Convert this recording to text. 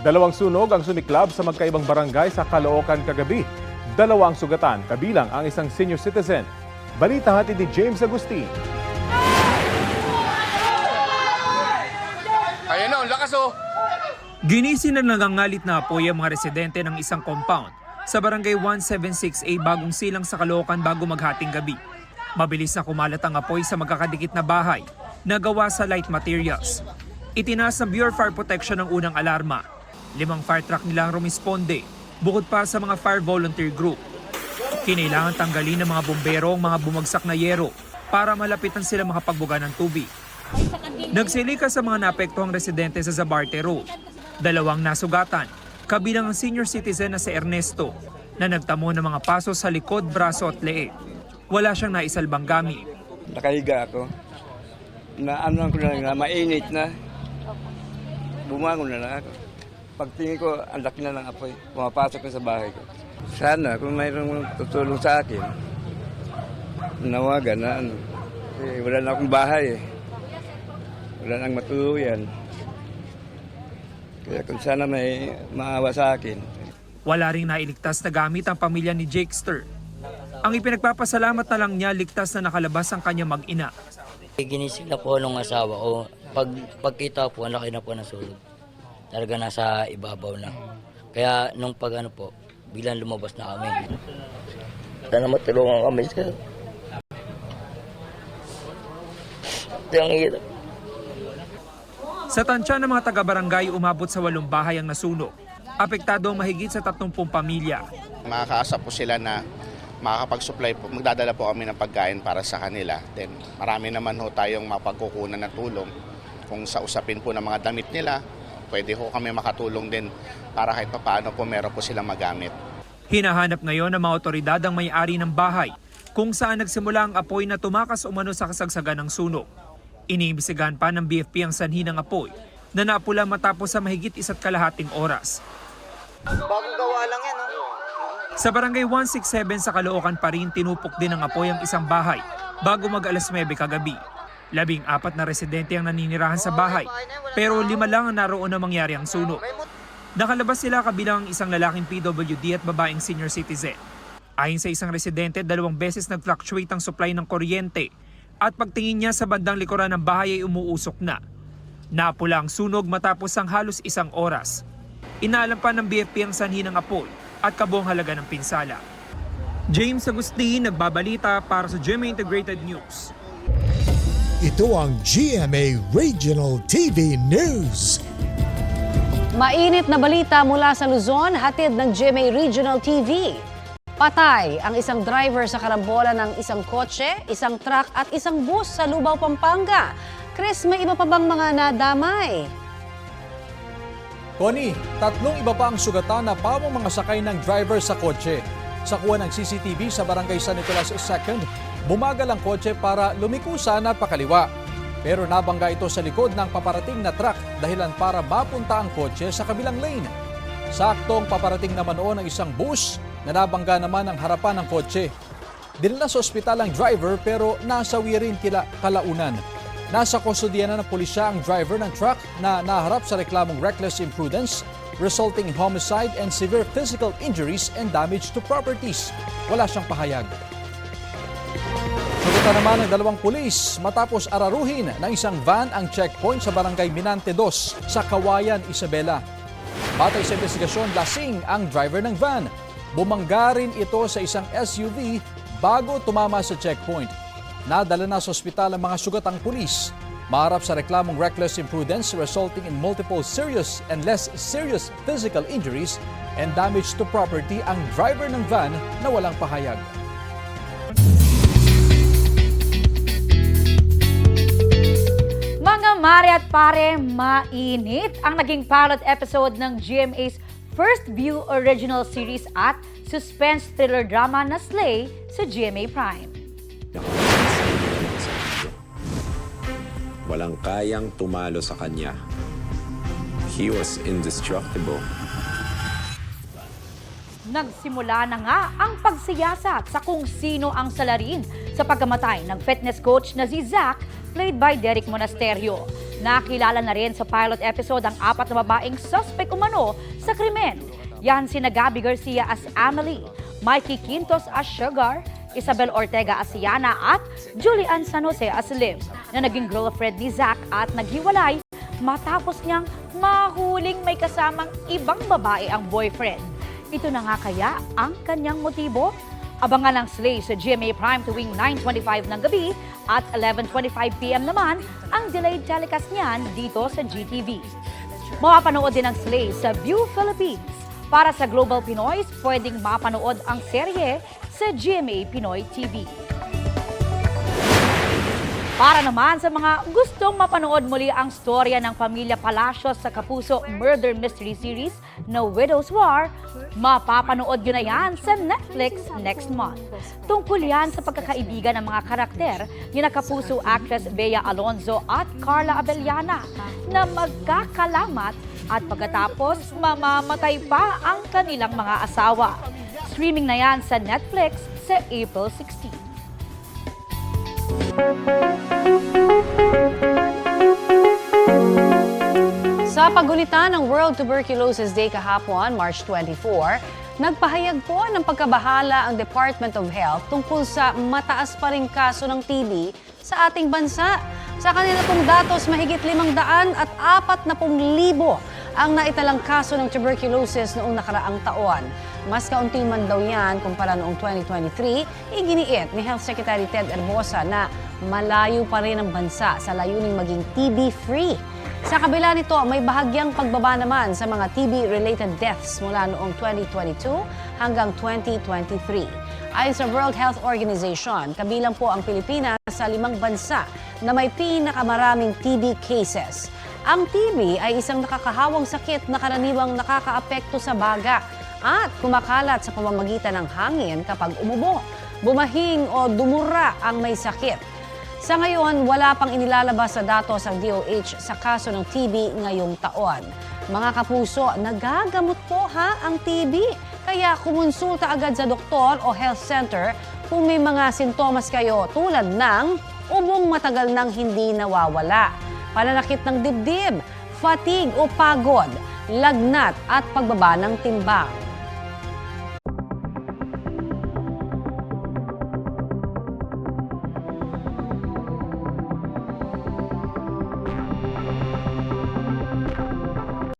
Dalawang sunog ang sumiklab sa magkaibang barangay sa Caloocan kagabi. Dalawang sugatan, kabilang ang isang senior citizen. Balita hatid ni James Agustin. Ayan na, ang lakas oh! Ginising na nagangalit na apoy ang mga residente ng isang compound sa barangay 176A Bagong Silang sa Caloocan bago maghating gabi. Mabilis na kumalat ang apoy sa magkakadikit na bahay na gawa sa light materials. Itinaas ng Bureau of Fire Protection ang unang alarma. 5 fire truck nila ang rumisponde, bukod pa sa mga fire volunteer group. Kinailangan tanggalin ng mga bumbero ang mga bumagsak na yero para malapitan sila makapagbuga ng tubig. Nagsilika sa mga naapektuhang residente sa Zabarte Road. 2 nasugatan, kabilang ang senior citizen na si Ernesto na nagtamo ng mga paso sa likod, braso at leeg. Wala siyang naisalbang gamit. Nakahiga ako. Ko na mainit na. Bumangon na lang ako. Pagtingin ko, ang laki na ng apoy. Pumapasok na sa bahay ko. Sana kung mayroong tutulong sa akin, nawagan na ano. Kasi wala na akong bahay eh. Wala nang matuluyan. Kaya kung sana may maawa sa akin. Wala ring nailigtas na gamit ang pamilya ni Jakester. Ang ipinagpapasalamat na lang niya, ligtas na nakalabas ang kanyang mag-ina. Ginising na po nung asawa ko. Pagkita po, ang laki na po ng sulog. Talaga nasa ibabaw na. Kaya nung bilang lumabas na kami. Sana matulungan kami sa... Ang hirap. Sa tansya ng mga taga-barangay, umabot sa 8 bahay ang nasunog. Apektado ang mahigit sa 30 pamilya. Makakaasa po sila na makakapag-supply po, magdadala po kami ng pagkain para sa kanila. Then marami naman ho tayong mapagkukunan na tulong. Kung sa usapin po ng mga damit nila, pwede ho kami makatulong din para kahit paano po meron po silang magamit. Hinahanap ngayon ng mga otoridad ang may-ari ng bahay kung saan nagsimula ang apoy na tumakas umano sa kasagsagan ng sunog. Iniimbestigahan pa ng BFP ang sanhi ng apoy na napula matapos sa mahigit 1.5 oras. Bagong gawa lang yan, no? Sa barangay 167 sa Caloocan pa rin, tinupok din ng apoy ang isang bahay bago mag-alas 9 kagabi. 14 na residente ang naninirahan sa bahay, pero 5 lang ang naroon na mangyari ang sunog. Nakalabas sila kabilang ang isang lalaking PWD at babaeng senior citizen. Ayon sa isang residente, 2 beses nag-fluctuate ang supply ng kuryente at pagtingin niya sa bandang likuran ng bahay ay umuusok na. Napula ang sunog matapos ang halos 1 oras. Inaalam pa ng BFP ang sanhi ng apoy at kabuang halaga ng pinsala. James Agustin, nagbabalita para sa GMA Integrated News. Ito ang GMA Regional TV News. Mainit na balita mula sa Luzon, hatid ng GMA Regional TV. Patay ang isang driver sa karambola ng isang kotse, isang truck at isang bus sa Lubao, Pampanga. Chris, may iba pa bang mga nadamay? Connie, 3 iba pa ang sugatan na pamong mga sakay ng driver sa kotse. Sa kuha ng CCTV sa Barangay San Nicolas II, bumagal ang kotse para lumiko sana pakaliwa. Pero nabangga ito sa likod ng paparating na truck dahilan para mapunta ang kotse sa kabilang lane. Saktong paparating naman noon ang isang bus na nabangga naman ang harapan ng kotse. Dinala sa ospital ang driver pero nasawi rin kalaunan. Nasa kustodiya na ng pulisya ang driver ng truck na naharap sa reklamong reckless imprudence resulting in homicide and severe physical injuries and damage to properties. Wala siyang pahayag. Sugatan naman ng 2 pulis matapos araruhin ng isang van ang checkpoint sa Barangay Minante 2 sa Kawayan, Isabela. Batay sa investigasyon, lasing ang driver ng van. Bumangga rin ito sa isang SUV bago tumama sa checkpoint. Nadala na sa ospital ang mga sugatang pulis. Maharap sa reklamong reckless imprudence resulting in multiple serious and less serious physical injuries and damage to property ang driver ng van na walang pahayag. Mga mare at pare, mainit ang naging pilot episode ng GMA's First View Original Series at suspense thriller drama na Slay sa GMA Prime. Walang kayang tumalo sa kanya. He was indestructible. Nagsimula na nga ang pagsiyasat sa kung sino ang salarin sa pagkamatay ng fitness coach na si Zach, played by Derek Monasterio. Nakilala na rin sa pilot episode ang 4 na babaeng suspect umano sa krimen. Yan sina Gabby Garcia as Amelie, Mikey Quintos as Sugar, Isabel Ortega as Yana at Julian San Jose as Liv na naging girlfriend ni Zach at naghiwalay matapos niyang mahuling may kasamang ibang babae ang boyfriend. Ito na nga kaya ang kanyang motibo? Abangan ang Slay sa GMA Prime tuwing 9:25 ng gabi at 11:25 PM naman ang delayed telecast niyan dito sa GTV. Mapapanood din ang Slay sa View Philippines. Para sa Global Pinoys, pwedeng mapanood ang serye sa GMA Pinoy TV. Para naman sa mga gustong mapanood muli ang storya ng pamilya Palacios sa Kapuso Murder Mystery Series na Widow's War, mapapanood yun na yan sa Netflix next month. Tungkol yan sa pagkakaibigan ng mga karakter ni na Kapuso actress Bea Alonzo at Carla Abellana na magkakalamat at pagkatapos mamamatay pa ang kanilang mga asawa. Streaming na yan sa Netflix sa April 16. Sa paggunita ng World Tuberculosis Day kahapon, March 24, nagpahayag po ng pagkabahala ang Department of Health tungkol sa mataas pa ring kaso ng TB sa ating bansa. Sa kanila pong datos, mahigit 540,000 ang naitalang kaso ng tuberculosis noong nakaraang taon. Mas kaunti man daw yan kumpara noong 2023, iginiit ni Health Secretary Ted Herbosa na malayo pa rin ang bansa sa layuning maging TB-free. Sa kabila nito, may bahagyang pagbaba naman sa mga TB-related deaths mula noong 2022 hanggang 2023. Ayon sa World Health Organization, kabilang po ang Pilipinas sa 5 bansa na may pinakamaraming TB cases. Ang TB ay isang nakakahawang sakit na karaniwang nakakaapekto sa baga at kumakalat sa pamamagitan ng hangin kapag umubo, bumahing o dumura ang may sakit. Sa ngayon, wala pang inilalabas sa datos ang DOH sa kaso ng TB ngayong taon. Mga kapuso, nagagamot po ang TB. Kaya kumonsulta agad sa doktor o health center kung may mga sintomas kayo tulad ng ubong matagal nang hindi nawawala, pananakit ng dibdib, fatigue o pagod, lagnat at pagbaba ng timbang.